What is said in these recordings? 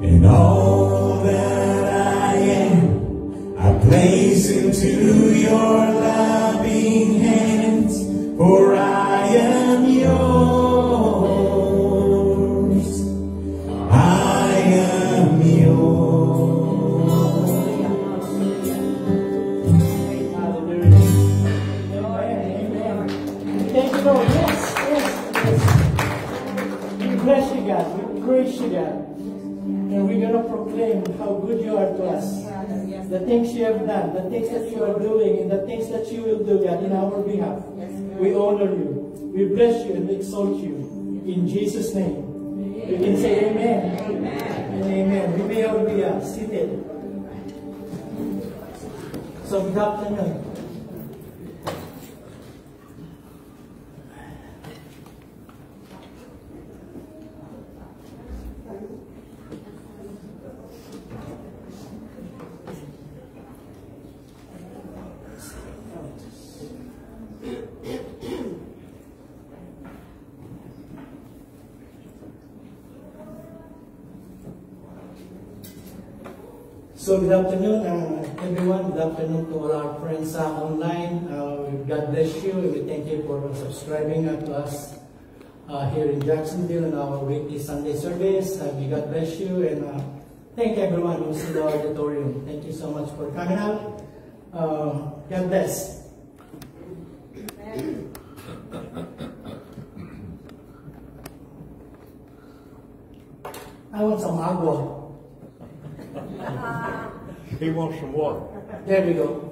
And all that I am, I place into to your loving hands, for I am yours. I am yours. Thank you, Lord. Yes. We bless you, God. We praise you, God. And we're going to proclaim how good you are to us. The things you have done, the things that you are doing, and the things that you will do, God, in our behalf. We honor you. We bless you and we exalt you. In Jesus' name. You can say amen. And amen. We may all be seated. So, good afternoon. So good afternoon, everyone. Good afternoon to all our friends online. God bless you, and we thank you for subscribing to us here in Jacksonville in our weekly Sunday service. God bless you, and thank everyone who's in the auditorium. Thank you so much for coming out. God bless. I want some agua. He wants some water. There we go.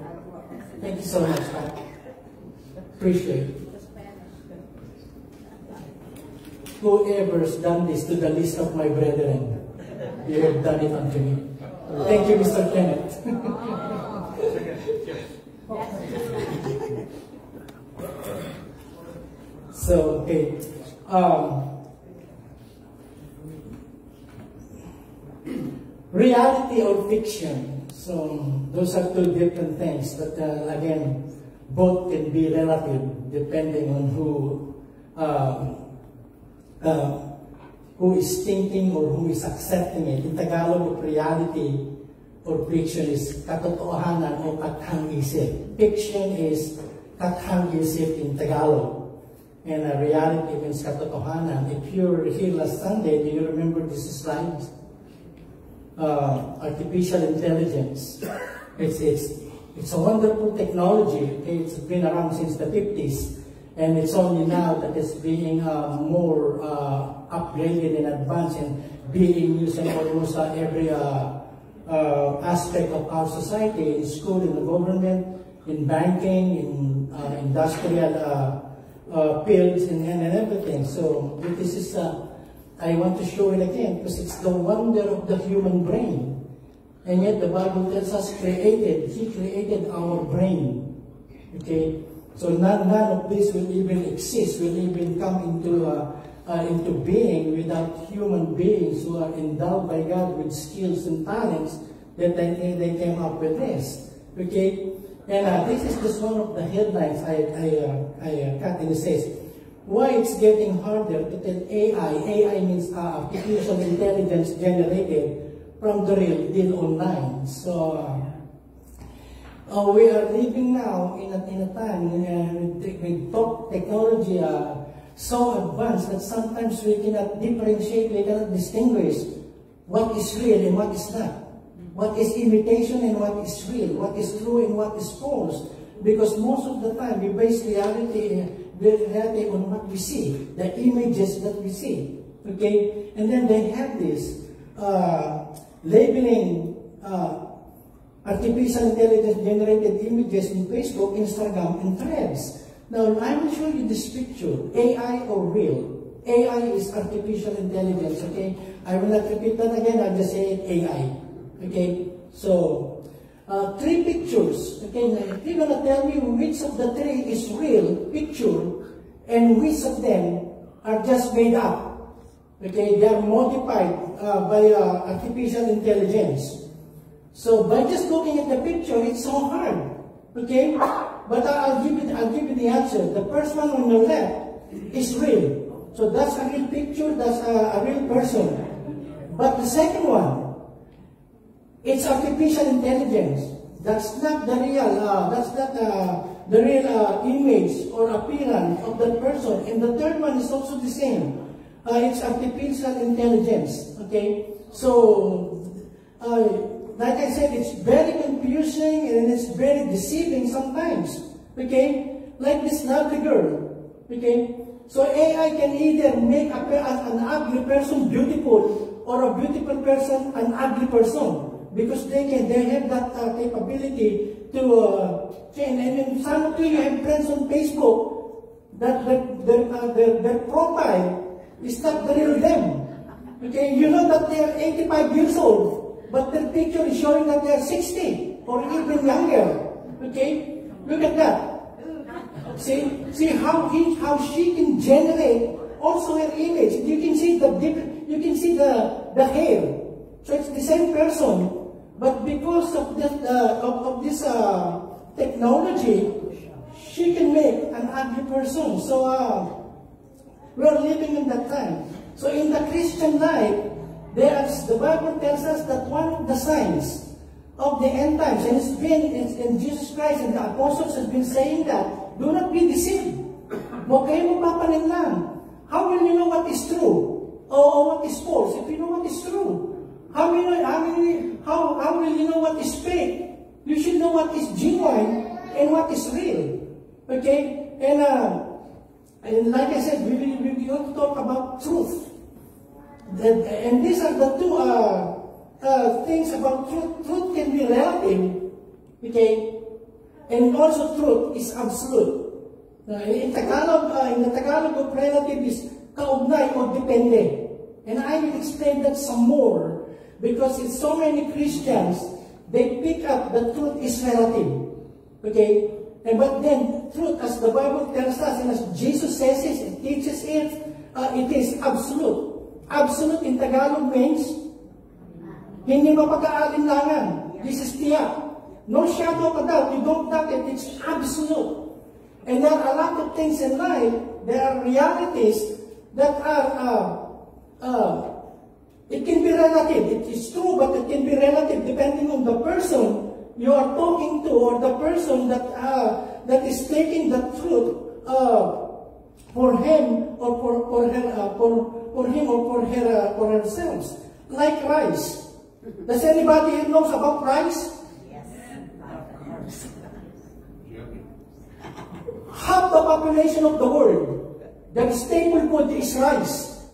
Thank you so much, Pat. Appreciate it. Whoever's done this to the least of my brethren, you have done it unto me. Thank you, Mr. Kenneth. So, okay. Reality or fiction. So, those are two different things. But again, both can be relative depending on who is thinking or who is accepting it. In Tagalog, reality or fiction is katotohanan o kathang-isip. Fiction is kathang-isip in Tagalog. And reality means katotohanan. If you're here last Sunday, do you remember this slide? Artificial intelligence. It's a wonderful technology. It's been around since the 50s, and it's only now that it's being more upgraded and advanced and being used in almost every aspect of our society, in school, in the government, in banking, in industrial fields, and everything. So this is I want to show it again because it's the wonder of the human brain. And yet the Bible tells us He created our brain. Okay? So none of this will even exist, will even come into being without human beings who are endowed by God with skills and talents that they came up with this. Okay? And this is just one of the headlines I cut, and it says, why it's getting harder to tell AI. AI means artificial intelligence generated from the real deal online. So we are living now in a time with top technology so advanced that sometimes we cannot differentiate, we cannot distinguish what is real and what is not. What is imitation and what is real, what is true and what is false. Because most of the time we base reality on what we see, the images that we see. Okay? And then they have this labeling artificial intelligence generated images in Facebook, Instagram, and Threads. Now, I will show you this picture, AI or real. AI is artificial intelligence, okay? I will not repeat that again, I'll just say it AI. Okay? So, 3 pictures. Okay, if you're going to tell me which of the 3 is real picture and which of them are just made up. Okay, they are modified by artificial intelligence. So by just looking at the picture, it's so hard. Okay, but I'll give you the answer. The first one on the left is real. So that's a real picture. That's a real person. But the second one, it's artificial intelligence. That's not the real, the real image or appearance of that person. And the third one is also the same. It's artificial intelligence. Okay, so like I said, it's very confusing and it's very deceiving sometimes. Okay, like this lovely girl. Okay, so AI can either make an ugly person beautiful or a beautiful person an ugly person. Because they have that capability to change. And some of you have friends on Facebook that their profile is not the real them. Okay, you know that they are 85 years old, but their picture is showing that they are 60 or even younger. Okay, look at that. See how she can generate also her image. You can see the hair. So it's the same person. But because of this technology, she can make an ugly person. So we're living in that time. So in the Christian life, the Bible tells us that one of the signs of the end times, and it's been in Jesus Christ and the apostles have been saying that, do not be deceived. Huwag kayo magpapalinlang. How will you know what is true or what is false if you know what is true? How will you know what is fake? You should know what is genuine and what is real. Okay? And like I said, we want to talk about truth. And these are the two things about truth. Truth can be relative. Okay? And also truth is absolute. In the Tagalog of relative is kaugnay or depende. And I will explain that some more. Because in so many Christians, they pick up the truth is relative. Okay? But then, truth, as the Bible tells us, and as Jesus says it, and teaches it, it is absolute. Absolute in Tagalog means, hindi mapag-aalinlangan. This is tiyak. No shadow of a doubt. You don't doubt it. It's absolute. And there are a lot of things in life, there are realities that are, it can be relative. It is true, but it can be relative depending on the person you are talking to or the person that is taking the truth for him or for him or for her for herself. Like rice. Does anybody here knows about rice? Yes. Half the population of the world, the staple food is rice.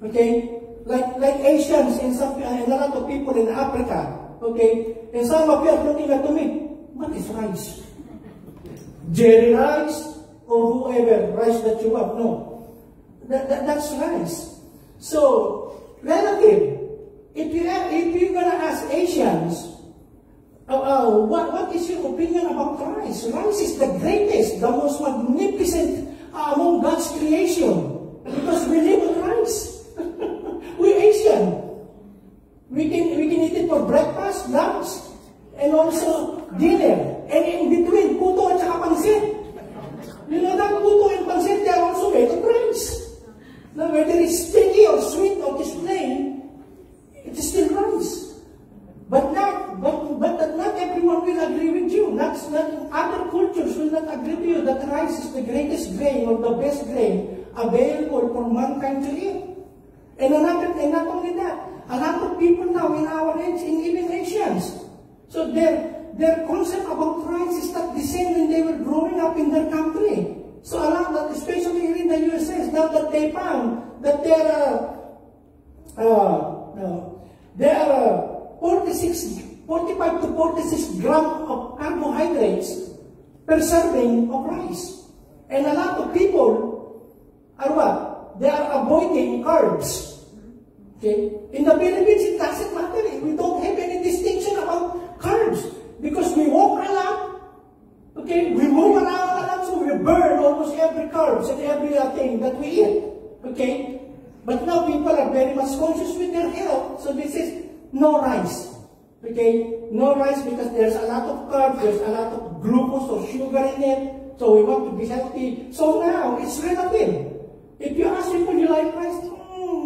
Okay. Like Asians and a lot of people in Africa, okay? And some of you are looking at me, what is rice? Jerry rice or whoever rice that you have? No, that's rice. So relative. If you're gonna ask Asians, what is your opinion about rice? Rice is the greatest, the most magnificent among God's creation because we live on rice. We're Asian. We can eat it for breakfast, lunch, and also dinner. And in between, puto at saka pansit. You know that puto and pansit, they are also made of rice. Now, whether it's sticky or sweet or just plain, it is still rice. But not everyone will agree with you. Other cultures will not agree with you that rice is the greatest grain or the best grain available for mankind to eat. And not only that, a lot of people now in our age, even Asians, so their concept about rice is not the same when they were growing up in their country. So a lot of, especially here in the USA, now that they found that there are 45 to 46 grams of carbohydrates per serving of rice. And a lot of people are what? They are avoiding carbs. Okay? In the Philippines, it doesn't matter. We don't have any distinction about carbs because we walk a lot. Okay? We move around a lot, so we burn almost every carbs and every thing that we eat. Okay? But now people are very much conscious with their health, so this is no rice. Okay? No rice because there's a lot of carbs, there's a lot of glucose or sugar in it, so we want to be healthy. So now, it's relative. If you ask people, you like rice?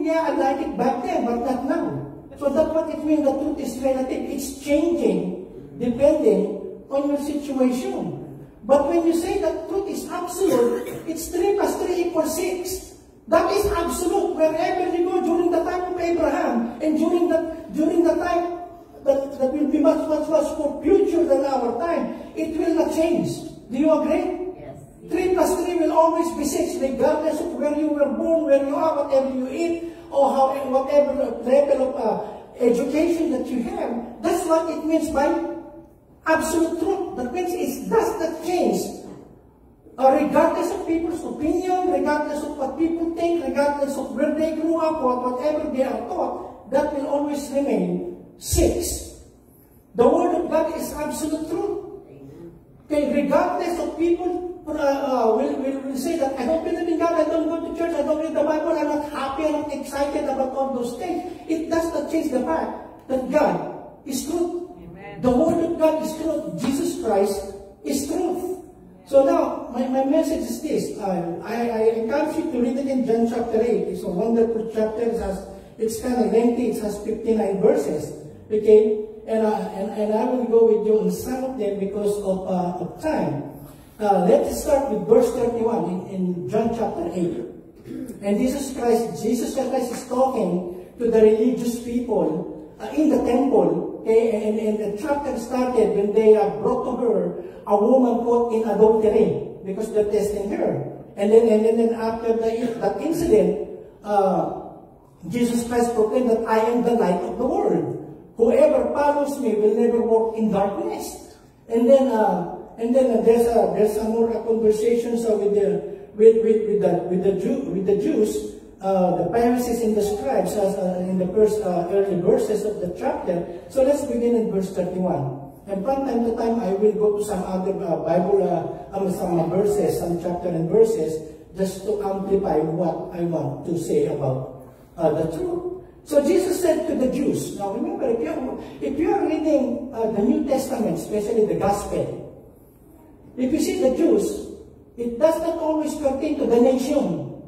Yeah, I like it back then, but not now. So that's what it means, the truth is relative. It's changing depending on your situation. But when you say that truth is absolute, it's 3 plus 3 equals 6. That is absolute wherever you go during the time of Abraham and during the time that will be much more future than our time. It will not change. Do you agree? Yes. 3 plus 3 will always be 6 regardless of where you were born, where you are, whatever you eat, or whatever level of education that you have. That's what it means by absolute truth. That means it does not change. Regardless of people's opinion, regardless of what people think, regardless of where they grew up or whatever they are taught, that will always remain 6. The Word of God is absolute truth. Okay, regardless of people will say that I don't believe in God, I don't go to church, I don't read the Bible, I'm not happy, I'm not excited about all those things. It does not change the fact that God is truth. Amen. The Word of God is truth. Jesus Christ is truth. So now, my message is this. I encourage you to read it in John chapter 8. It's a wonderful chapter. It's kind of lengthy. It has 59 verses. Okay? And I will go with you on some of them because of time. Let's start with verse 31 in John chapter 8. And Jesus Christ is talking to the religious people in the temple. Okay? And the chapter started when they brought to her a woman caught in adultery because they're testing her. And then after that incident, Jesus Christ proclaimed that I am the light of the world. Whoever follows me will never walk in darkness. And then there's some more conversations with the Jews, the Pharisees and the scribes in the first early verses of the chapter. So let's begin in verse 31. And from time to time, I will go to some other Bible, some verses, some chapter and verses, just to amplify what I want to say about the truth. So Jesus said to the Jews, now remember, if you are reading the New Testament, especially the Gospel, if you see the Jews, it does not always pertain to the nation.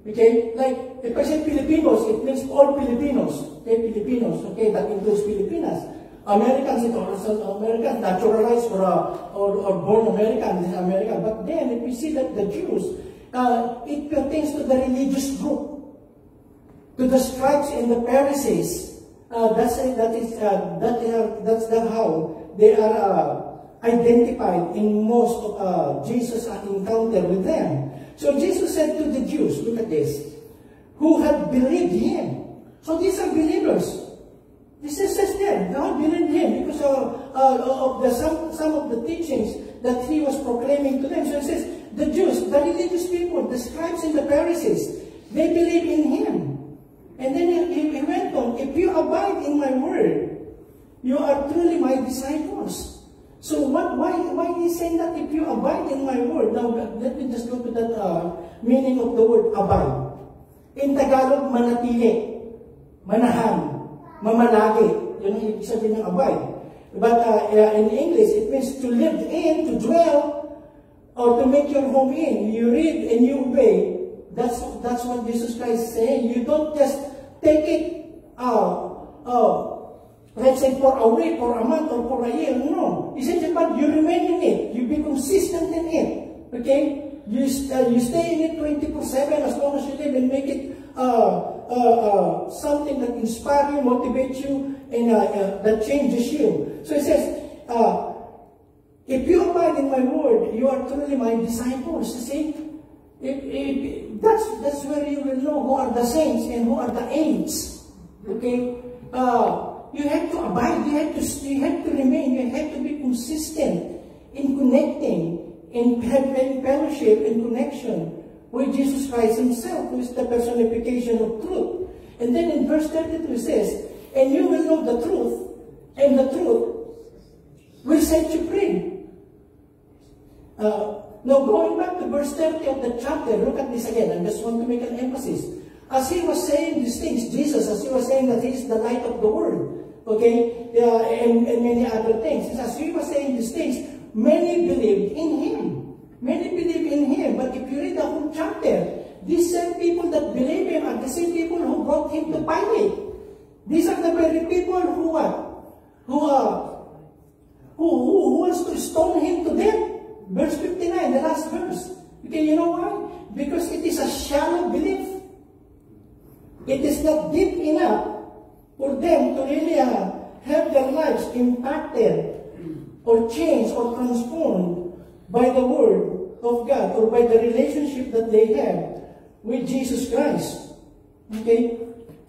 Okay? Like, if I say Filipinos, it means all Filipinos. Okay, Filipinos. Okay, that includes Filipinas. Americans, it also Americans, naturalized or born American, American. But then, if we see that the Jews, it pertains to the religious group, to the scribes and the Pharisees. That's how they are identified in most of Jesus' encounter with them. So Jesus said to the Jews, look at this, who had believed Him. So these are believers. This is says there, God believed Him because of some of the teachings that He was proclaiming to them. So it says, the Jews, the religious people, the scribes and the Pharisees, they believe in Him. And then he went on, if you abide in my word, you are truly my disciples. So why He saying that if you abide in my word? Now, let me just go to that meaning of the word abide. In Tagalog, manatili, manahan, mamalagi. Yun ang ibig sabihin ng abide. But in English, it means to live in, to dwell, or to make your home in. You read and you obey. That's what Jesus Christ is saying. You don't just take it, let's say for a week, or a month, or for a year. No. He said, but you remain in it. You be consistent in it. Okay? You stay in it 24/7 as long as you live and make it something that inspires you, motivates you, and that changes you. So it says, if you abide in my word, you are truly my disciples. You see? That's where you will know who are the saints and who are the ain'ts. Okay? You have to abide, you have to remain, you have to be consistent in connecting, in having fellowship and connection with Jesus Christ Himself, who is the personification of truth. And then in verse 32 it says, and you will know the truth, and the truth will set you free. Now going back to verse 30 of the chapter, look at this again. I just want to make an emphasis. As He was saying these things, Jesus, as He was saying that He is the light of the world, okay, and many other things. As He was saying these things, many believed in Him. Many believe in Him. But if you read the whole chapter, these same people that believe Him are the same people who brought Him to Pilate. These are the very people who wants to stone him to death. Verse 59, the last verse. Okay, you know why? Because it is a shallow belief. It is not deep enough for them to really have their lives impacted or changed or transformed by the Word of God or by the relationship that they have with Jesus Christ. Okay?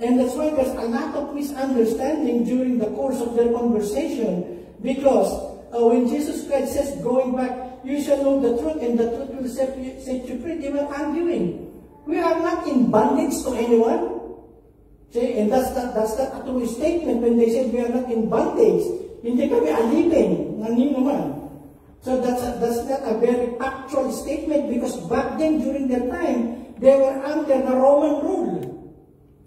And that's why there's a lot of misunderstanding during the course of their conversation, because when Jesus Christ says, going back, you shall know the truth and the truth will set you free, they were arguing. We are not in bondage to anyone. See? And that's not a true statement when they said we are not in bondage. Hindi kami alipin ng ninuman. So that's not a very factual statement, because back then, during their time, they were under the Roman rule.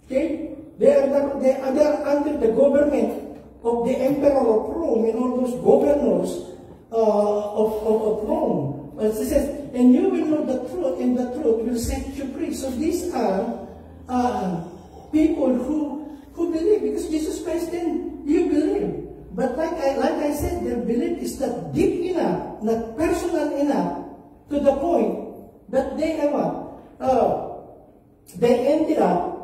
Okay? They are under the government of the Emperor of Rome and all those governors of Rome. As it says, and you will know the truth, and the truth will set you free. So these are people who believe, because Jesus Christ, then you believe. But like I said, their belief is not deep enough, not personal enough, to the point that they ended up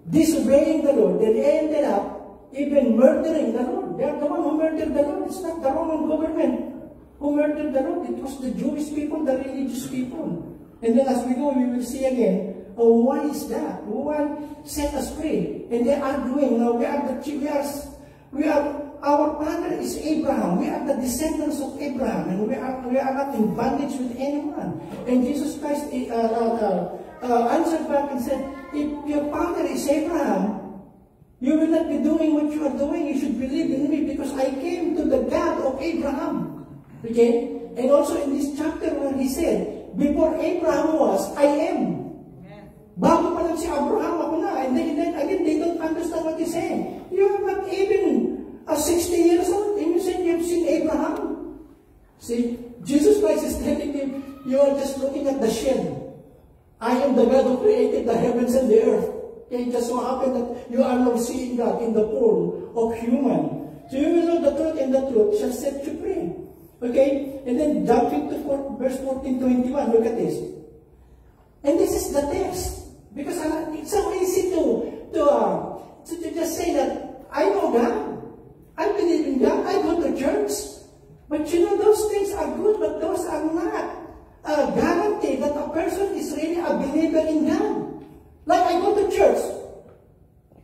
disobeying the Lord. They ended up even murdering the Lord. They are the one who murdered the Lord. It's not the Roman government who murdered the Lord. It was the Jewish people, the religious people. And then as we go, we will see again, oh, why is that? Why set us free? And they are doing, now our father is Abraham. We are the descendants of Abraham, and we are not in bondage with anyone. And Jesus Christ answered back and said, if your father is Abraham, you will not be doing what you are doing. You should believe in me, because I came to the God of Abraham. Okay? And also in this chapter where he said, before Abraham was, I am. Bago pa lang si Abraham, ako na. And then again, they don't understand what he's saying. You are not even 60 years old, and you said you have seen Abraham. See, Jesus Christ is telling him, you are just looking at the shell. I am the God who created the heavens and the earth. It just so happened that you are now seeing God in the form of human. So you will know the truth, and the truth shall set you free. Okay? And then jumping to verse 14-21, look at this. And this is the test. Because it's so easy to just say that I know God, I believe in God, I go to church. But you know, those things are good, but those are not a guarantee that a person is really a believer in God. Like I go to church,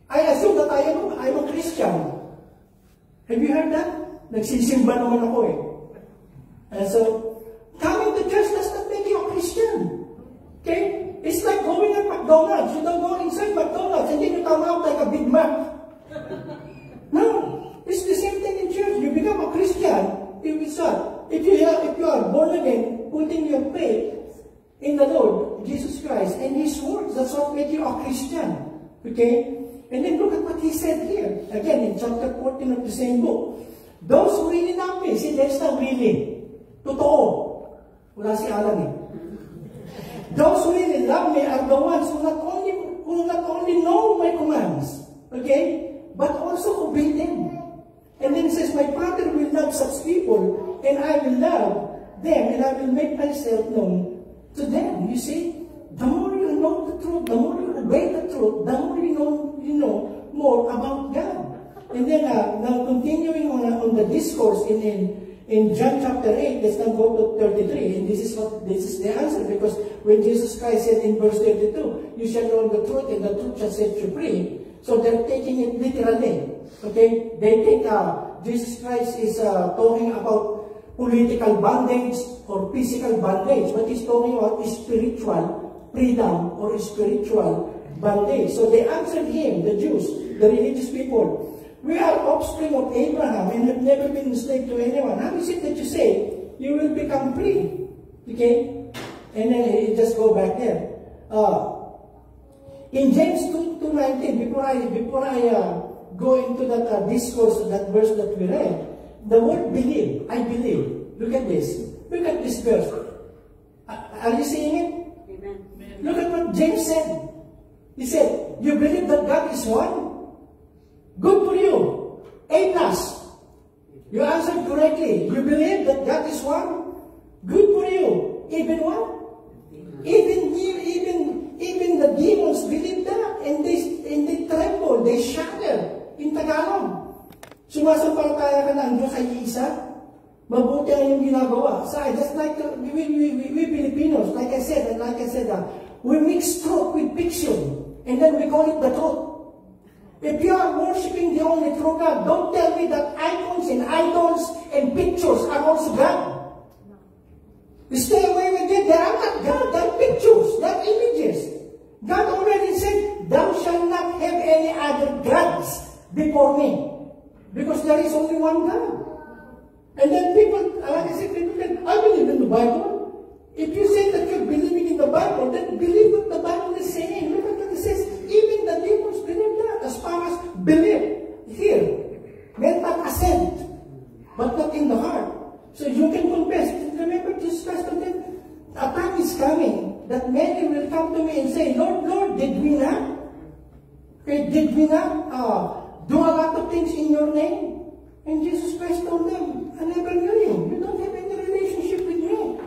I assume that I'm a Christian. Have you heard that? Nagsisimba naman ako eh. And so, coming to church does not make you a Christian. Okay? It's like going to McDonald's. You don't go inside McDonald's and then you come out like a Big Mac. No. It's the same thing in church. You become a Christian. If you are born again, putting your faith in the Lord Jesus Christ and His words, that's what makes you a Christian. Okay? And then look at what He said here. Again, in chapter 14 of the same book. Those who really love me. See, there's no really. Totoo. Wala si Alan eh. Those who really love me are the ones who not only know my commands, okay, but also obey them. And then it says, my Father will love such people, and I will love them, and I will make myself known to them. You see, the more you know the truth, the more you obey the truth, the more you know more about God. And then now continuing on the discourse in John chapter 8, let's now go to 33, and this is the answer, because when Jesus Christ said in verse 32, you shall know the truth, and the truth shall set you free. So they're taking it literally. Okay? They think Jesus Christ is talking about political bondage or physical bondage, but He's talking about spiritual freedom or spiritual bondage. So they answered Him, the Jews, the religious people, we are offspring of Abraham and have never been enslaved to anyone. How is it that you say you will become free? Okay? And then you just go back there. In James 2:19, before I go into that discourse, that verse that we read, the word believe, I believe. Look at this. Look at this verse. Are you seeing it? Amen. Look at what James said. He said, you believe that God is one? Good for you. A+. You answered correctly. You believe that God is one? Good for you. Even what? Even the demons believe that, and they tremble, they shudder. In Tagalog, sumasampalataya ka na ang Diyos ay isa. Mabuti ang iyong ginagawa. So, just like we Filipinos, like I said, we mix truth with fiction, and then we call it the truth. If you are worshiping the only true God, don't tell me that icons and idols and pictures are also God. Stay away with it. They are not God. They are pictures. They are images. God already said, "Thou shalt not have any other gods before me," because there is only one God. And then people, like I said, people say, "I believe in the Bible." If you say that you're believing in the Bible, then believe what the Bible is saying. Look at what it says. Even the demons believe that. As far as belief here, mental assent, but not in the heart. So you can confess. Remember, Jesus Christ told them, a time is coming that many will come to me and say, "Lord, Lord, did we not? Okay, did we not do a lot of things in your name?" And Jesus Christ told them, "I never knew you. You don't have any relationship with me."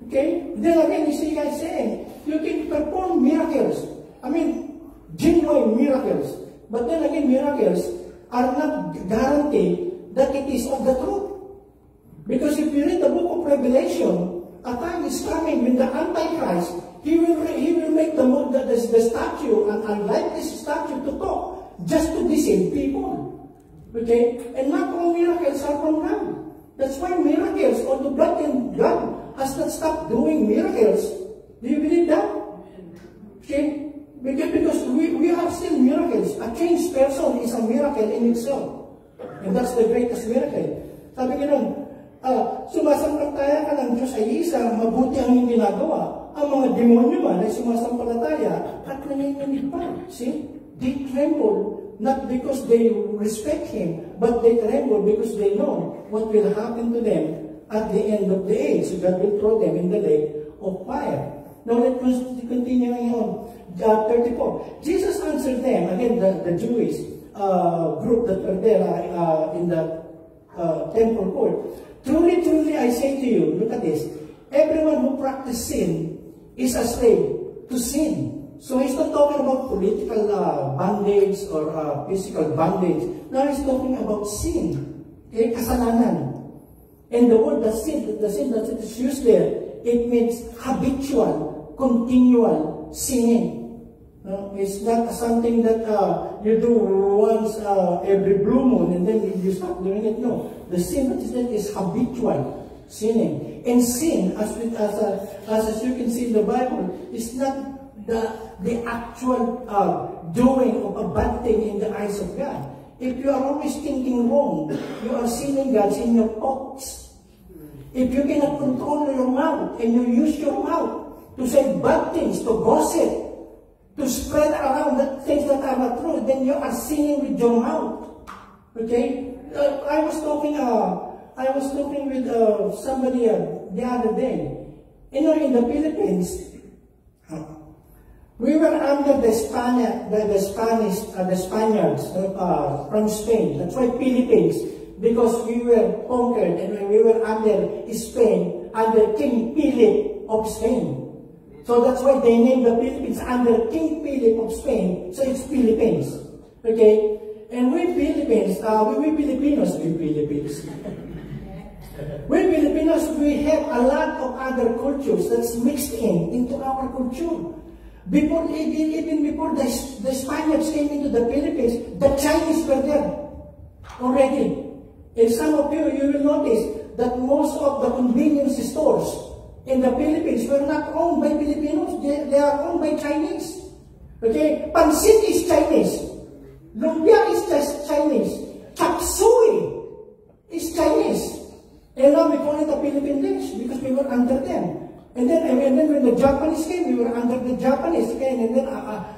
Okay? Then again, you see guys saying, you can perform miracles. I mean, genuine miracles. But then again, miracles are not guaranteed that it is of the truth. Because if you read the book of Revelation, a time is coming when the Antichrist, he will make the statue, an unlikely statue to talk, just to deceive people. Okay? And not all miracles are from God. That's why miracles, although God has not stopped doing miracles. Do you believe that? Okay? Because we are still miracles. A changed person is a miracle in itself. And that's the greatest miracle. Sabi ko nun, sumasampalataya ka ng Diyos ay isa, mabuti ang iyong ginagawa. Ang mga demonyo man ay sumasampalataya at nanginginig pa. See? They tremble, not because they respect Him, but they tremble because they know what will happen to them at the end of the age. So God will throw them in the lake of fire. Now let us continue on. 34. Jesus answered them, again the Jewish group that were there in the temple court. "Truly, truly, I say to you," look at this, "everyone who practices sin is a slave to sin." So he's not talking about political bondage or physical bondage. Now he's talking about sin. Okay? Kasalanan. And the word the sin that is used there, it means habitual, continual sinning. It's not something that you do once every blue moon and then you stop doing it. No. The sin that is habitual sinning. And sin, as you can see in the Bible, is not the actual doing of a bad thing in the eyes of God. If you are always thinking wrong, you are sinning God in your thoughts. If you cannot control your mouth and you use your mouth to say bad things, to gossip, to spread around the things that are not true, then you are sinning with your mouth. Okay? I was talking with somebody the other day. You know, in the Philippines, we were under the Spaniards from Spain. That's why Philippines, because we were conquered and we were under Spain, under King Philip of Spain. So that's why they named the Philippines under King Philip of Spain. So it's Philippines. Okay? And we Filipinos, we have a lot of other cultures that's mixed into our culture. Even before the Spaniards came into the Philippines, the Chinese were there already. And some of you will notice that most of the convenience stores in the Philippines were not owned by Filipinos. They are owned by Chinese. Okay? Pansit is Chinese. Lumpia is Chinese. Chop suey is Chinese. And now we call it a Philippine dish because we were under them. And then when the Japanese came, we were under the Japanese again, and then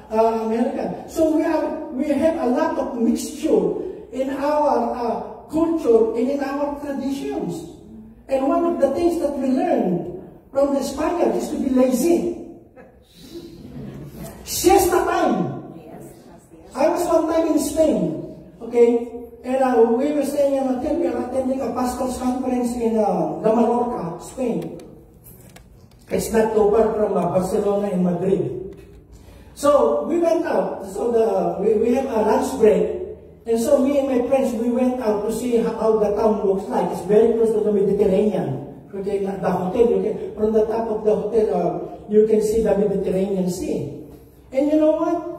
American. So we have a lot of mixture in our culture and in our traditions. And one of the things that we learned from the Spaniards is to be lazy. Siesta time. I was one time in Spain. Okay. Okay? And we were saying until we are attending a pastors' conference in La Mallorca, Spain. It's not too far from Barcelona and Madrid. So we went out. So we have a lunch break. And so me and my friends, we went out to see how the town looks like. It's very close to the Mediterranean. Okay, the hotel, from the top of the hotel, you can see the Mediterranean Sea. And you know what?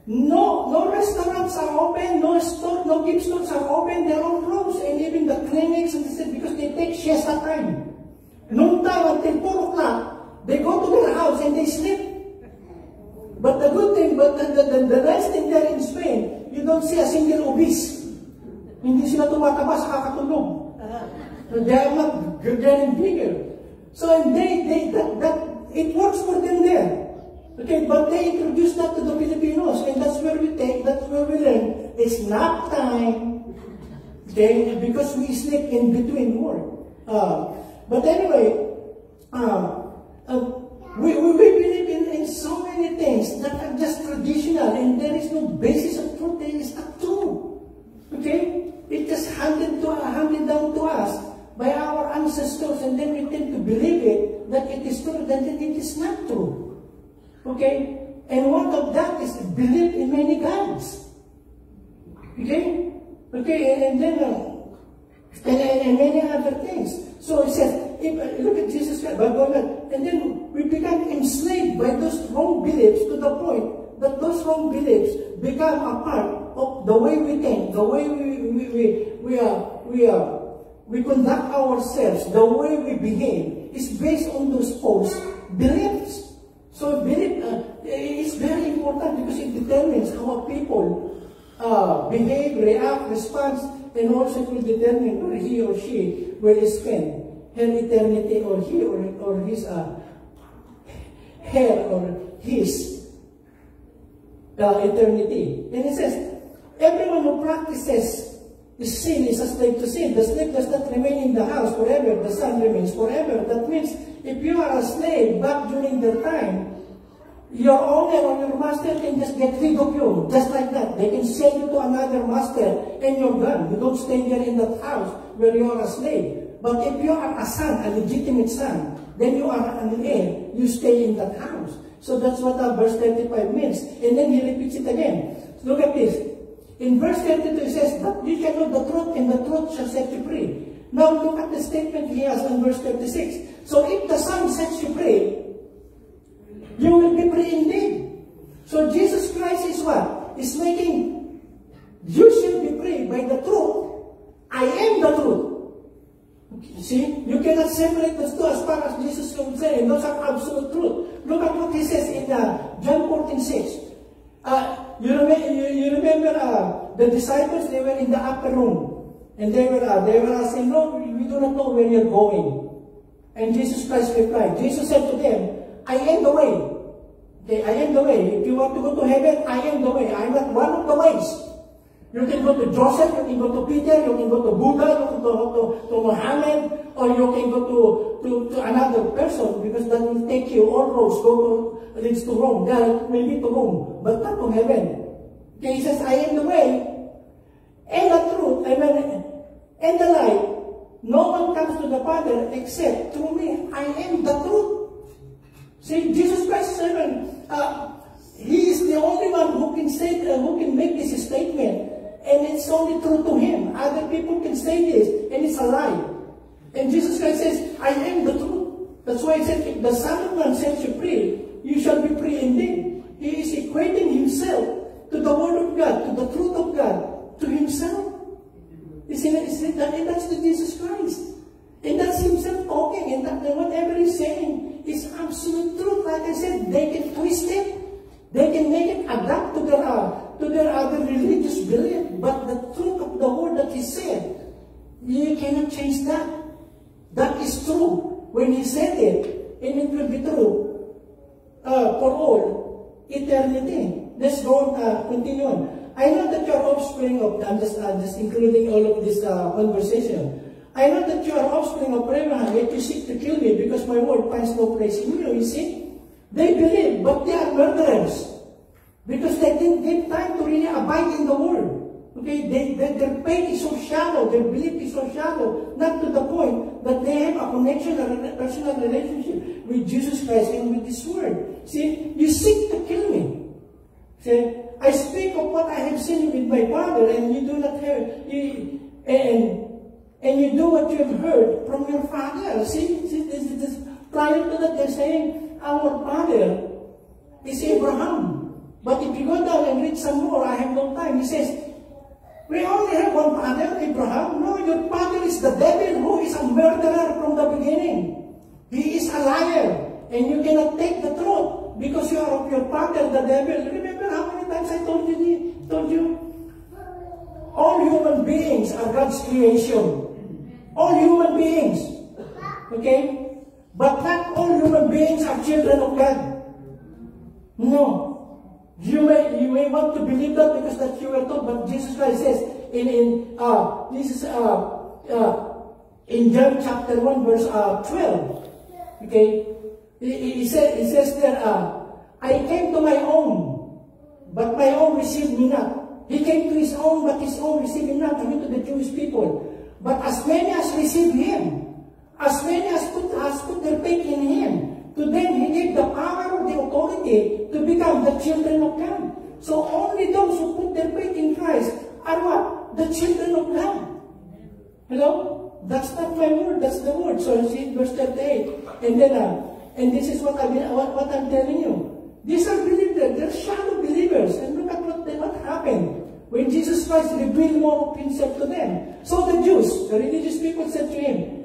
No restaurants are open, no store, no gift stores are open, they're all closed. And even the clinics, because they take siesta time. Noon time until 4 o'clock, they go to their house and they sleep. But the good thing, the nice thing there in Spain, you don't see a single obese. Hindi sila tumataba sa kakatulog. They are not getting bigger. So it works for them there. Okay, but they introduced that to the Filipinos, and that's where we learn. It's nap time. Okay, because we sleep in between work. But anyway, we believe in so many things that are just traditional, and there is no basis of truth. There is not true. Okay, it just handed down to us by our ancestors, and then we tend to believe it that it is true, then it is not true. Okay? And one of that is belief in many gods. Okay? Okay, and then and many other things. So it says, look at Jesus Christ, and then we become enslaved by those wrong beliefs to the point that those wrong beliefs become a part of the way we think, the way we conduct ourselves, the way we behave is based on those false beliefs. So belief is very important because it determines how people behave, react, respond, and also it will determine where he or she will spend her eternity, or he or his her or his eternity. And it says, everyone who practices sin is a slave to sin. The slave does not remain in the house forever. The son remains forever. That means if you are a slave back during their time, your owner or your master can just get rid of you, just like that. They can send you to another master and you're gone. You don't stay there in that house where you are a slave. But if you are a son, a legitimate son, then you are an heir. You stay in that house. So that's what verse 35 means. And then he repeats it again. So look at this. In verse 32 it says, "But you shall know the truth, and the truth shall set you free." Now look at the statement he has in verse 36. So if the Son sets you free, you will be free indeed. So Jesus Christ is what? Is making, you shall be free by the truth. I am the truth. See, you cannot separate those two as far as Jesus would say, and those are absolute truth. Look at what he says in John 14:6. You remember the disciples, they were in the upper room, and they were asking, "No, we do not know where you're going." And Jesus Christ replied, Jesus said to them, "I am the way." Okay, I am the way. If you want to go to heaven, I am the way. I am not one of the ways. You can go to Joseph, you can go to Peter, you can go to Buddha, you can go to Muhammad, or you can go to another person, because that will take you, all roads leads to Rome. That may be to Rome, but not to heaven. Okay, he says, "I am the way, and the truth, and the light. No one comes to the Father except through me. I am the truth." See, Jesus Christ, he is the only one who can say, who can make this statement, and it's only true to him. Other people can say this, and it's a lie. And Jesus Christ says, "I am the truth." That's why he said, "If the Son of Man sets you free, you shall be free indeed." He is equating himself to the Word of God, to the truth of God, to himself. Isn't that? And that's to Jesus Christ. And that's himself talking, and that whatever he's saying is absolute truth. Like I said, they can twist it, they can make it adapt to their other religious belief, but the truth of the word that he said, you cannot change that. That is true when he said it, and it will be true for all eternity. Let's go on, continue on. I know that you are offspring of, I'm just including all of this conversation. I know that you are offspring of Abraham, yet you seek to kill me because my word finds no place in you. You see? They believe, but they are murderers. Because they didn't get time to really abide in the word. Okay, their faith is so shallow, their belief is so shallow, not to the point that they have a connection, a personal relationship with Jesus Christ and with His Word. See, you seek to kill me. See, I speak of what I have seen with my Father, and you do not have, and you do what you have heard from your Father. See this, prior to that, they're saying, our Father is Abraham. But if you go down and read some more, I have no time, he says, we only have one father, Abraham. No, your father is the devil, who is a murderer from the beginning. He is a liar, and you cannot take the truth because you are of your father, the devil. Remember how many times I told you? All human beings are God's creation. All human beings. Okay? But not all human beings are children of God. No. You may want to believe that because that you were taught, but Jesus Christ says in John chapter 1 verse 12, okay, he says there, I came to my own, but my own received me not. He came to his own, but his own received him not. I mean to the Jewish people. But as many as received him, as many as put their faith in him, to them he gave the power or the authority to become the children of God. So only those who put their faith in Christ are what? The children of God. Hello? That's not my word, that's the word. So you see verse 38. And then, and this is what I'm telling you. These are believers, they're shallow believers. And look at what happened when Jesus Christ revealed more of himself to them. So the Jews, the religious people said to him,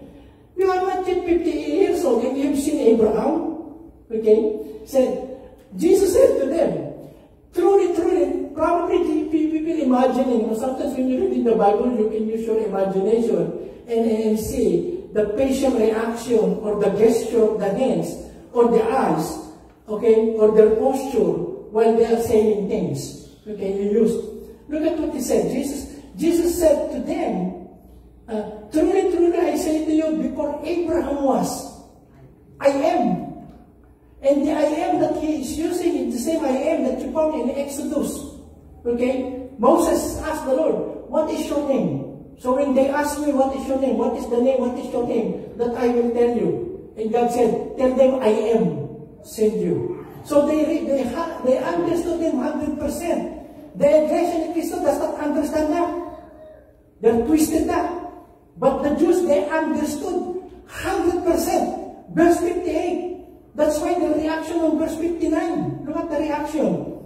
you are not yet 50 years old and you have seen Abraham. Okay? Jesus said to them, truly, probably people imagining, sometimes when you read in the Bible, you can use your imagination and see the facial reaction or the gesture of the hands or the eyes, okay, or their posture while they are saying things. Okay, look at what he said. Jesus said to them, truly, I say to you, before Abraham was, I am. And the I am that he is using is the same I am that you found in Exodus. Okay? Moses asked the Lord, what is your name? So when they ask me, what is your name? What is the name? What is your name? That I will tell you. And God said, tell them I am send you. So they understood him 100%. The aggression in Christ does not understand that. They're twisted that. But the Jews, they understood 100%. Verse 58. That's why the reaction on verse 59. Look at the reaction.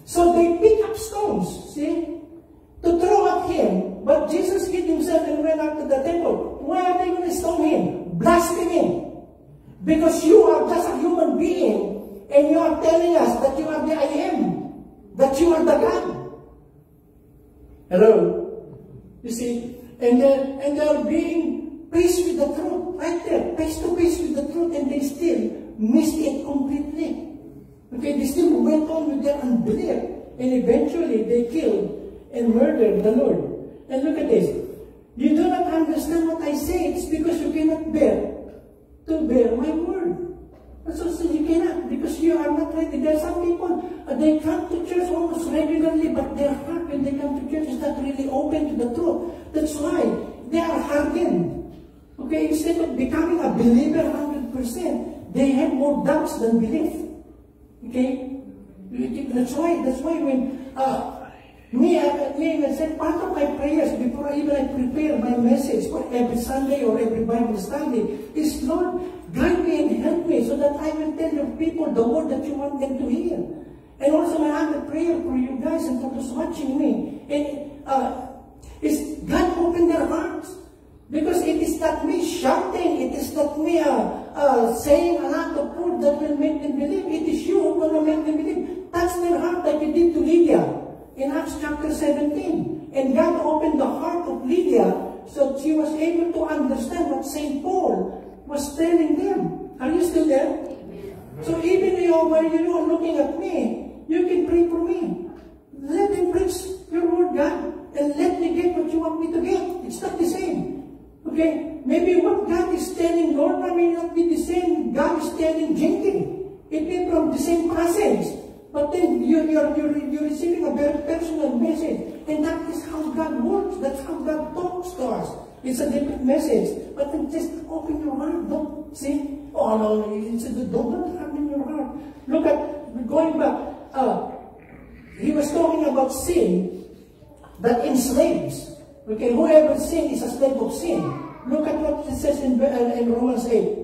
So they pick up stones, see, to throw at him. But Jesus hid himself and went out to the temple. Why are they going to stone him? Blasphemy. Because you are just a human being and you are telling us that you are the I am. That you are the God. Hello? You see? And they are being faced with the truth. Right there. Face to face with the truth. And they still missed it completely. Okay? They still went on with their unbelief. And eventually they killed and murdered the Lord. And look at this. You do not understand what I say. It's because you cannot bear to bear my word. So you cannot, because you are not ready. There are some people, they come to church almost regularly, but their heart when they come to church is not really open to the truth. That's why they are hardened. Okay, instead of becoming a believer 100%, they have more doubts than belief. Okay, that's why when I said part of my prayers before I prepare my message for every Sunday or every Bible study is, Lord, guide me and help me so that I will tell your people the word that you want them to hear. And also my other prayer for you guys and for those watching me is God open their hearts. Because it is not me shouting, it is not me saying a lot of words that will make them believe. It is you who will make them believe. Touch their heart like you did to Lydia in Acts chapter 17. And God opened the heart of Lydia so she was able to understand what St. Paul was telling them. Are you still there? So even while you are looking at me, you can pray for me. Let him preach your word, God, and let me get what you want me to get. It's not the same. Okay? Maybe what God is telling Lorna may not be the same God is telling Jinky. It may be from the same passage. But then you're receiving a very personal message. And that is how God works. That's how God talks to us. It's a different message. But then just open your heart. Don't see, oh no, don't harden your heart. Look at, going back, he was talking about sin that enslaves. Okay, whoever sin is a slave of sin. Look at what it says in Romans 8.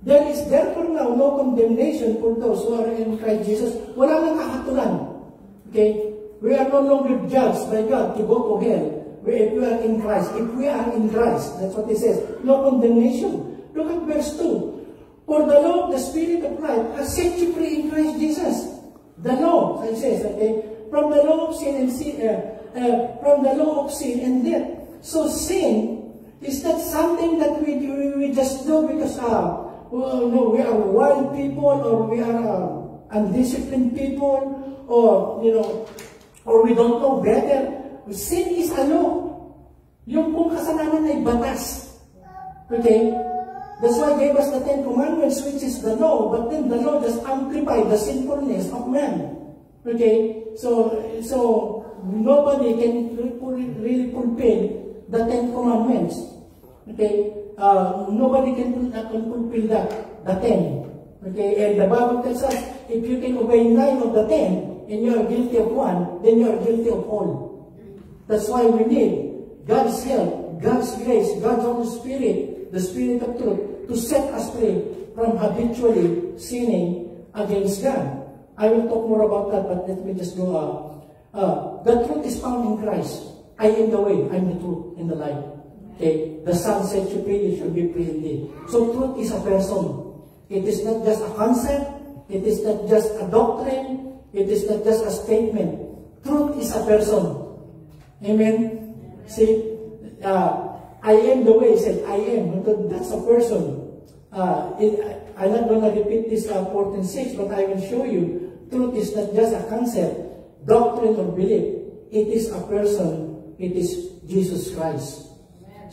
There is therefore now no condemnation for those who are in Christ Jesus. Wala nang kahatulan. Okay? We are no longer judged by God to go to hell if we are in Christ. If we are in Christ, that's what it says. No condemnation. Look at verse 2. For the law of the Spirit of life has set you free in Christ Jesus. The law, it says, okay? From the law of sin and from the law of sin and death. So sin is not something that we just do because well, no, we are wild people, or we are undisciplined people, or or we don't know better. Sin is a law. Yung kung kasalanan ay batas. Okay? That's why gave us the Ten Commandments, which is the law, but then the law just amplified the sinfulness of man. Okay? So nobody can really fulfill the Ten Commandments. Okay? Nobody can fulfill that, the 10. Okay? And the Bible tells us, if you can obey 9 of the 10, and you are guilty of 1, then you are guilty of all. That's why we need God's help, God's grace, God's Holy Spirit, the Spirit of truth, to set us free from habitually sinning against God. I will talk more about that, but let me just go. The truth is found in Christ. I am the way, I am the truth, and the life. Okay, the Son set you free, you should be free indeed. So truth is a person. It is not just a concept. It is not just a doctrine. It is not just a statement. Truth is a person. Amen? See, I am the way. He said, I am. That's a person. I'm not going to repeat this 14:6, but I will show you. Truth is not just a concept, doctrine, or belief. It is a person. It is Jesus Christ.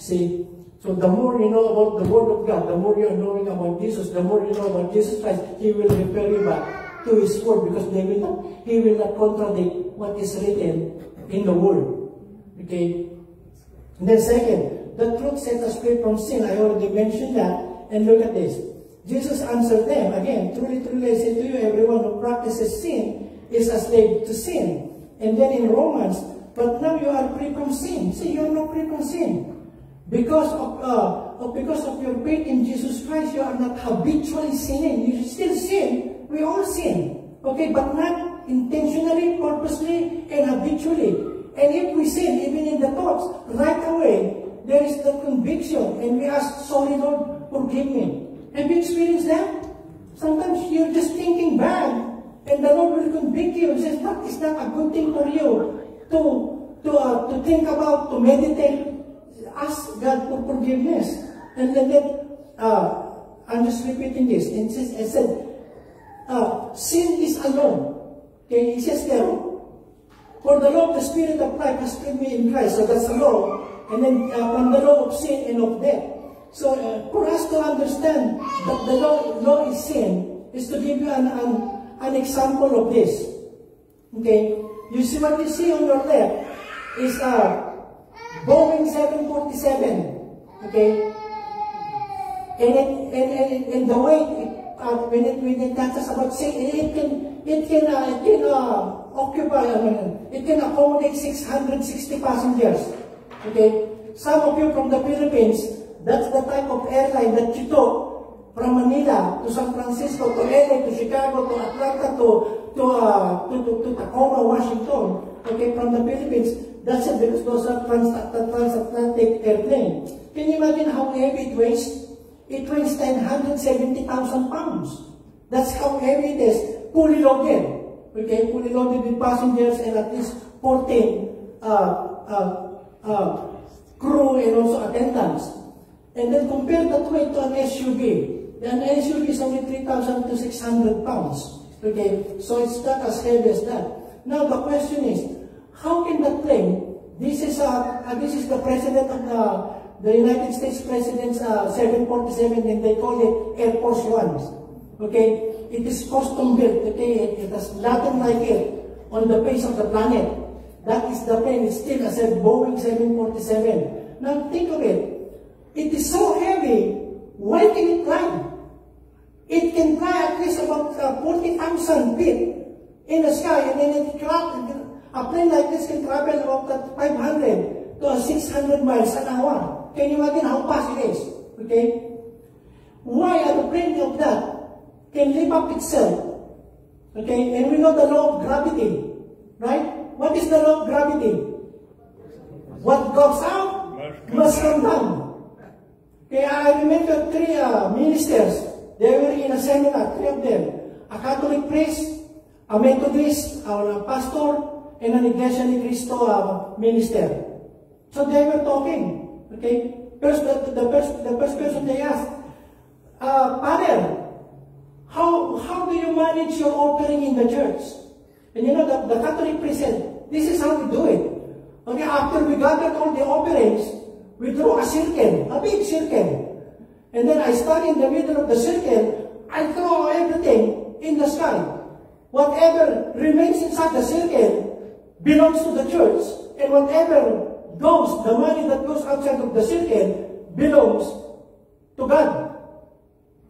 See, so the more you know about the Word of God, the more you are knowing about Jesus, the more you know about Jesus Christ, He will refer you back to His Word, because He will not contradict what is written in the Word. Okay? And then second, the truth sets us free from sin. I already mentioned that. And look at this. Jesus answered them, again, truly, truly, I say to you, everyone who practices sin is a slave to sin. And then in Romans, but now you are free from sin. See, you are not free from sin. Because of your faith in Jesus Christ, you are not habitually sinning. You still sin. We all sin. Okay, but not intentionally, purposely, and habitually. And if we sin, even in the thoughts, right away, there is the conviction, and we ask, sorry Lord, forgive me. Have you experienced that? Sometimes you're just thinking bad, and the Lord will convict you. He says, that is not a good thing for you to think about, to meditate. Ask God for forgiveness. And then I'm just repeating this. And it said, sin is a law. Okay, it says there, for the law of the Spirit of life has freed me in Christ. So that's the law. And then from the law of sin and of death. So for us to understand that the law is sin, is to give you an example of this. Okay, you see what you see on your left is Boeing 747, okay, and the weight when it touches about, say, it can occupy, it can accommodate 660 passengers. Okay, some of you from the Philippines, that's the type of airline that you took from Manila to San Francisco to LA to Chicago to Atlanta to Tacoma, Washington. Okay, from the Philippines. That's it, because those are transatlantic airplane. Can you imagine how heavy it weighs? It weighs 170,000 pounds. That's how heavy it is, fully loaded. Okay, fully loaded with passengers and at least 14 crew and also attendants. And then compare that weight to an SUV. An SUV is only 3,000 to 600 pounds. Okay, so it's not as heavy as that. Now the question is, how can that plane? This is the president of the United States President's 747, and they call it Air Force One. Okay? It is custom built. Okay? It has nothing like it on the face of the planet. That is the plane. It's still a Boeing 747. Now think of it. It is so heavy. Why can it fly? It can fly at least about 40,000 feet in the sky, and then a plane like this can travel about 500 to 600 miles an hour. Can you imagine how fast it is? Okay? Why a plane of that can lift up itself? Okay? And we know the law of gravity. Right? What is the law of gravity? What goes out must come down. Okay, I remember 3 ministers. They were in a seminar, 3 of them. A Catholic priest, a Methodist, a pastor, and an Iglesia ni Cristo minister. So they were talking. Okay? First, the first person they asked, Father, how do you manage your offering in the church? And you know, the Catholic priest said, this is how we do it. Okay, after we gathered all the offerings, we drew a circle, a big circle. And then I stand in the middle of the circle, I throw everything in the sky. Whatever remains inside the circle belongs to the church. And whatever goes, the money that goes outside of the circle belongs to God.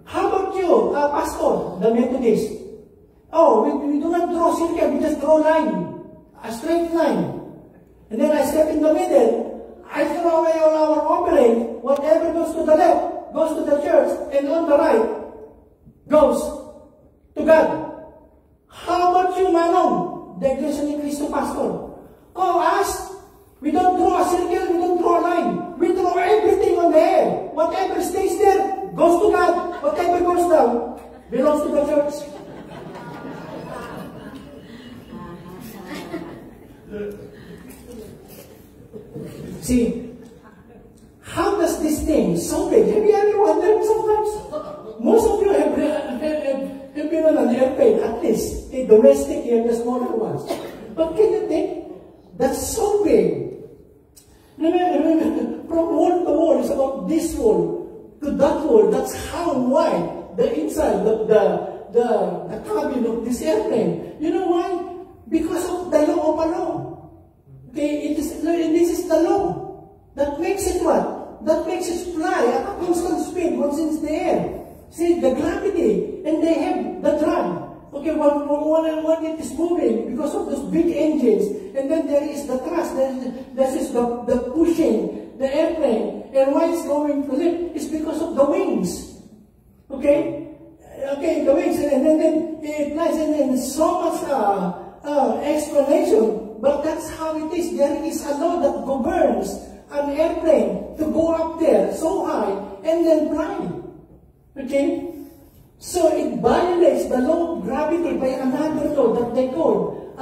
How about you, Pastor, the Methodist? Oh, we do not draw circle, we just draw line, a straight line. And then I step in the middle, I throw away all our offering, whatever goes to the left, goes to the church, and on the right, goes to God. How about you, Manong, the Iglesia ni Cristo pastor? Oh, us, we don't draw a circle, we don't draw a line. We throw everything on the air. Whatever stays there, goes to God. Whatever goes down, belongs to the church. See, how does this thing so big? Have you ever wondered sometimes? Most of you have been on an airplane, at least a domestic and the smaller ones. But can you think? That's so big. Remember, from wall to wall, it's about this wall to that wall. That's how wide the inside, the cabin of this airplane. You know why? Because of the law of a law. Okay, this is the law that makes it what? That makes it fly at a constant speed once it's in the air. See, the gravity, and they have the drag. Okay, when it is moving because of those big engines, and then there is the thrust, there is the pushing the airplane, and why it's going to lift is because of the wings. Okay, the wings, and then it flies, and then so much explanation. But that's how it is. There is a law that governs an airplane to go up there so high and then fly. Okay? So it violates the law of gravity by another law that they call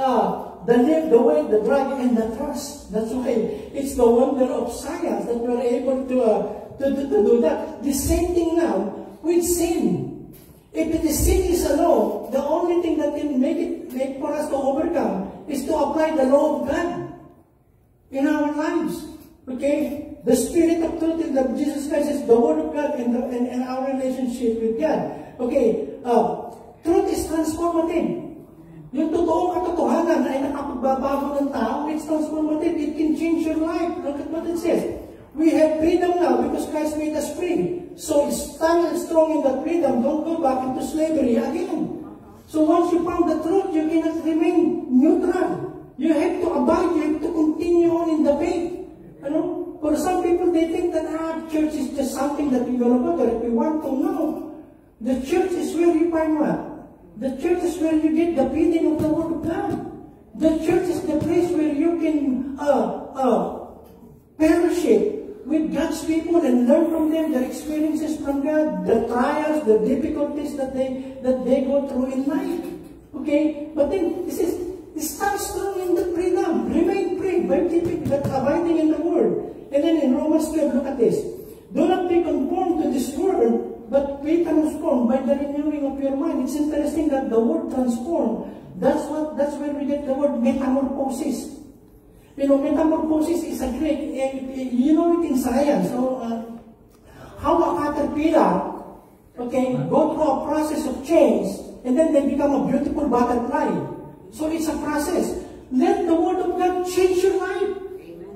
the lift, the weight, the drag, and the thrust. That's why it's the wonder of science that we're able to do that. The same thing now with sin. If it is sin is a law, the only thing that can make for us to overcome is to apply the law of God in our lives. Okay? The Spirit of truth of Jesus Christ is the Word of God and our relationship with God. Okay? Truth is transformative. Yung totoong katotohanan ay nakapagbabago ng tao, it's transformative. It can change your life. Look at what it says. We have freedom now because Christ made us free. So stand strong in that freedom. Don't go back into slavery again. So once you found the truth, you cannot remain neutral. You have to abide. You have to continue on in the faith. You know? For some people, they think that church is just something that we're going to go there if we want to. No. The church is where you find what? The church is where you get the feeding of the Word of God. The church is the place where you can fellowship with God's people and learn from them their experiences from God, the trials, the difficulties that they go through in life. Okay? But then stand strong in the freedom. Remain free by keeping that abiding in the Word. And then in Romans 12, look at this. Do not be conformed to this world, but be transformed by the renewing of your mind. It's interesting that the word transform, that's where we get the word metamorphosis. You know, metamorphosis is a Greek, you know it in science. So, how a caterpillar, okay, go through a process of change, and then they become a beautiful butterfly. So it's a process. Let the Word of God change your life.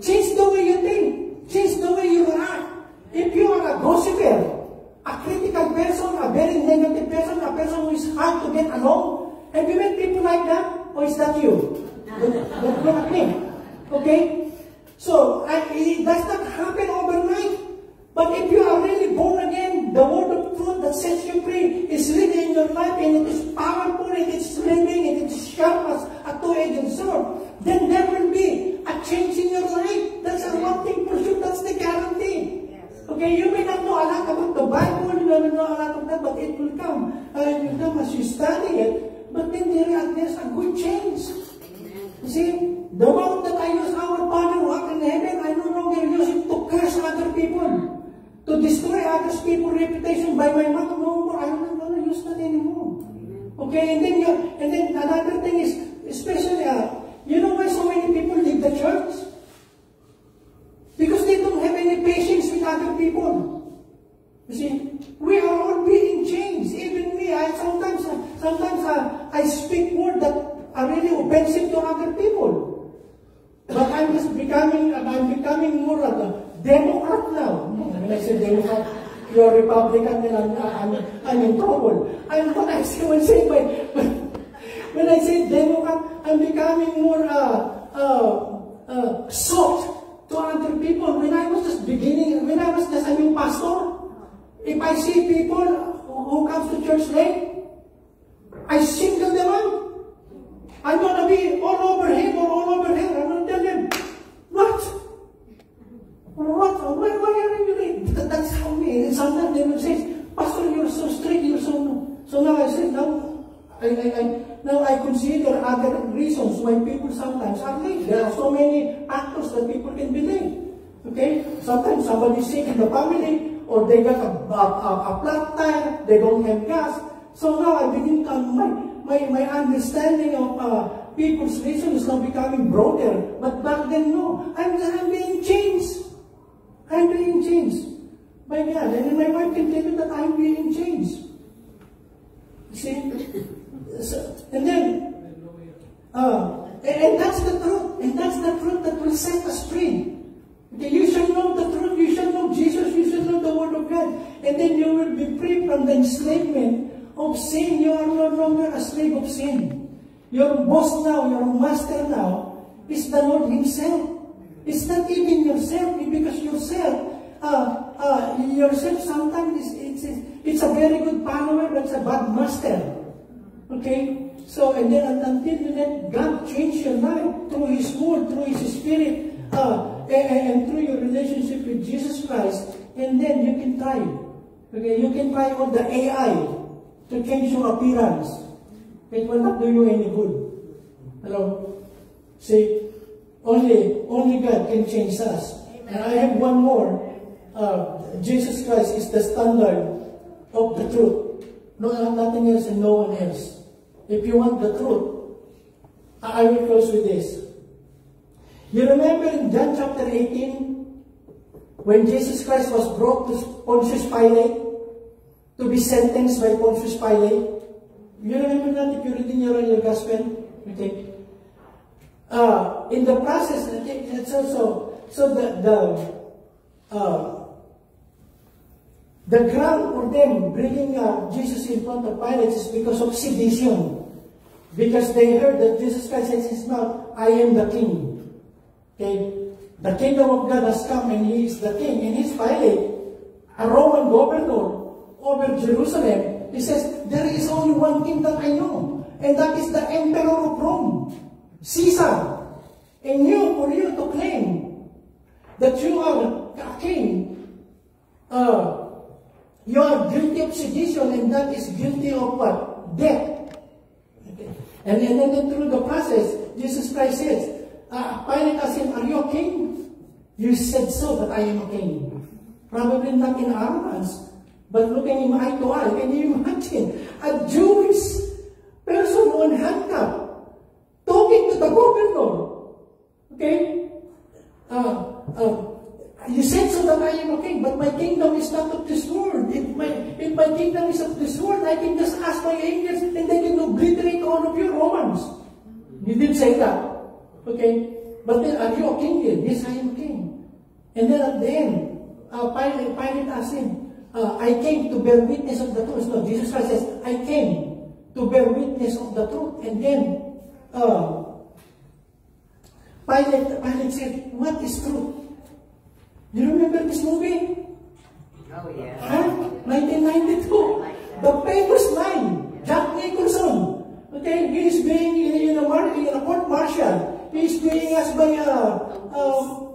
Change the way you think. Change the way you act. If you are a gossiper, a critical person, a very negative person, a person who is hard to get along, have you met people like that? Or is that you? That's not me. Okay? So, it does not happen overnight. But if you are really born again, the Word of truth that sets you free is really in your life, and it is powerful, and it is living, and it is sharp as a two-edged sword, then there will be a change in your life. That's a one thing for sure. That's the guarantee. Okay, you may not know a lot about the Bible, you may not know a lot of that, but it will come. It will come as you study it. But then there's a good change. You see, the mouth that I use, our Father who art in heaven, I no longer use it to curse other people, to destroy other people's reputation by my mouth. No more. I don't want to use that anymore. Okay, and then another thing is, especially, you know why so many people leave the church? Because they don't have any patience with other people. You see, we are all being changed. Even me, sometimes I speak words that are really offensive to other people. But I'm becoming more of a Democrat now. When I say Democrat, you're Republican, then I'm in trouble. I'm not actually saying, but when I say Democrat, I'm becoming more soft to other people. When I was just a new pastor, if I see people who comes to church late, I single them out. I'm going to be all over him or all over her. I'm going to tell them, what? Why are you late? That's how me. And sometimes they will say, Pastor, you're so strict, you're so no. So now I said, now I consider other reasons why people sometimes are late. There are so many factors that people can be late. Okay? Sometimes somebody's sick in the family, or they got a flat tire, they don't have gas. So now I begin to, my understanding of people's reason is now becoming broader. But back then, no. I'm being changed. I'm being changed. By God. And my wife can tell you that I'm being changed. See? And then, and that's the truth. And that's the truth that will set us free. Okay, you shall know the truth. You shall know Jesus. You shall know the Word of God. And then you will be free from the enslavement of sin. You are no longer a slave of sin. Your boss now, your master now, is the Lord Himself. It's not even yourself, because yourself sometimes it's a very good follower, but it's a bad master. Okay? So, and then until you let God change your life through His Word, through His Spirit, and through your relationship with Jesus Christ, and then you can try. Okay? You can try all the AI to change your appearance. It will not do you any good. Hello? See? Only God can change us. And I have one more. Jesus Christ is the standard of the truth. No, nothing else and no one else. If you want the truth, I will close with this. You remember in John chapter 18, when Jesus Christ was brought to Pontius Pilate to be sentenced by Pontius Pilate? You remember that if you read in your gospel? Okay. In the process, it's also, so the ground for them bringing Jesus in front of Pilate is because of sedition. Because they heard that Jesus Christ says in his mouth, I am the king. Okay? The kingdom of God has come and He is the king. And he's Pilate, a Roman governor over Jerusalem. He says, there is only one king that I know, and that is the emperor of Rome, Caesar. And for you to claim that you are a king, you are guilty of sedition, and that is guilty of what? Death. Okay. And then through the process, Jesus Christ says, Pilate asked him, are you a king? You said so, that I am a king. Probably not in arrogance, but looking him eye to eye. Can you imagine a Jewish person on handcuff talking to the governor? Okay? You said so that I am a king, but my kingdom is not of this world. If my kingdom is I can just ask my angels and they can obliterate all of your Romans. You did say that. Okay? But then, are you a king then? Yes, I am king. And then at the end, Pilate asked him, I came to bear witness of the truth. No, Jesus Christ says, I came to bear witness of the truth. And then, Pilate said, what is truth? You remember this movie? Oh, yeah. 1992. The famous line. Jack Nicholson. Okay, he is being in a court martial. He is being asked by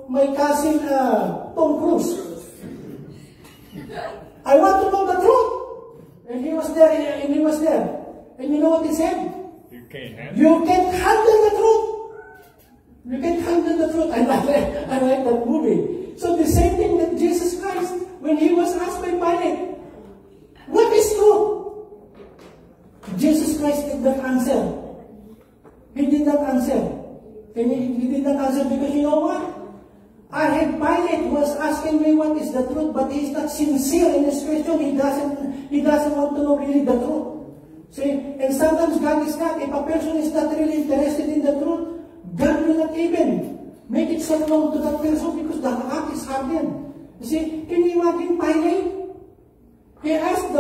my cousin Tom Cruise. I want to know the truth. And he was there. And you know what he said? You can't handle the truth. You can't handle the truth. I like that movie. So the same thing that Jesus Christ, when he was asked by Pilate, what is truth? Jesus Christ did not answer. He did not answer. And he did not answer because you know what? I had Pilate was asking me what is the truth, but he's not sincere in his question. He doesn't want to know really the truth. See? And sometimes God is not. If a person is not really interested in the truth, God will not even make it so known to that person because the heart is hardened. You see? Can you imagine Pilate? He asked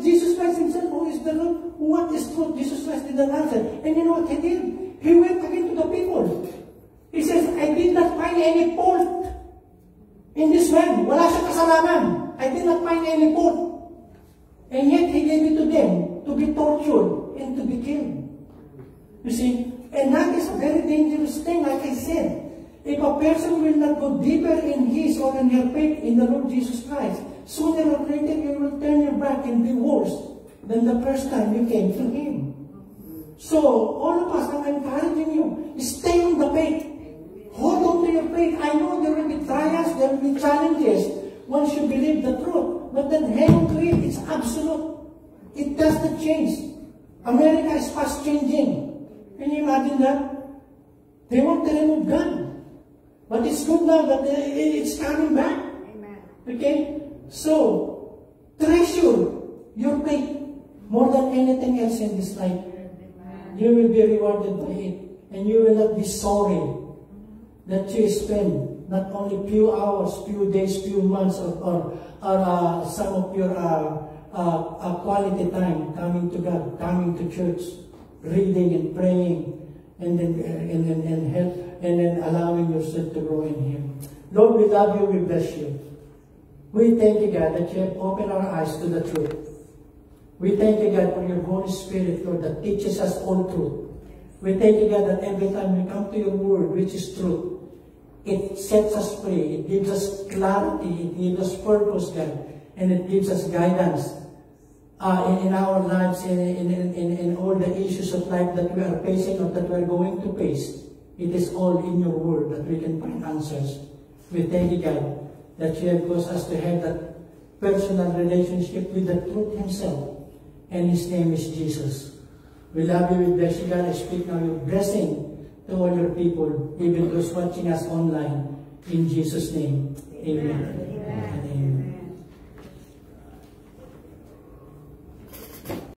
Jesus Christ himself, who is the truth? What is truth? Jesus Christ did not answer. And you know what he did? He went again to the people. He says, I did not find any fault in this man. Wala siya kasalanan. I did not find any fault. And yet he gave it to them to be tortured and to be killed. You see? And that is a very dangerous thing, like I said. If a person will not go deeper in his or in her faith in the Lord Jesus Christ, sooner or later you will turn your back and be worse than the first time you came to Him. So, all of us, I'm encouraging you, stay on the faith. Hold on to your faith. I know there will be trials, there will be challenges once you believe the truth. But then hang on to it. It's absolute. It does not change. America is fast changing. Can you imagine that? They want to remove gun. But it's good now that it's coming back. Amen. Okay? So, treasure your faith more than anything else in this life. You will be rewarded by it. And you will not be sorry that you spend not only few hours, few days, few months, or some of your quality time coming to God, coming to church, reading and praying, and then allowing yourself to grow in Him. Lord, we love you, we bless you. We thank you, God, that you have opened our eyes to the truth. We thank you, God, for your Holy Spirit, Lord, that teaches us all truth. We thank you, God, that every time we come to your word, which is truth, it sets us free, it gives us clarity, it gives us purpose, God, and it gives us guidance in our lives, in all the issues of life that we are facing or that we are going to face. It is all in your word that we can find answers. We thank you, God, that you have caused us to have that personal relationship with the truth Himself, and His name is Jesus. We love you, we bless you, God. I speak now your blessing to all your people, even those watching us online. In Jesus' name, amen. Amen. Amen.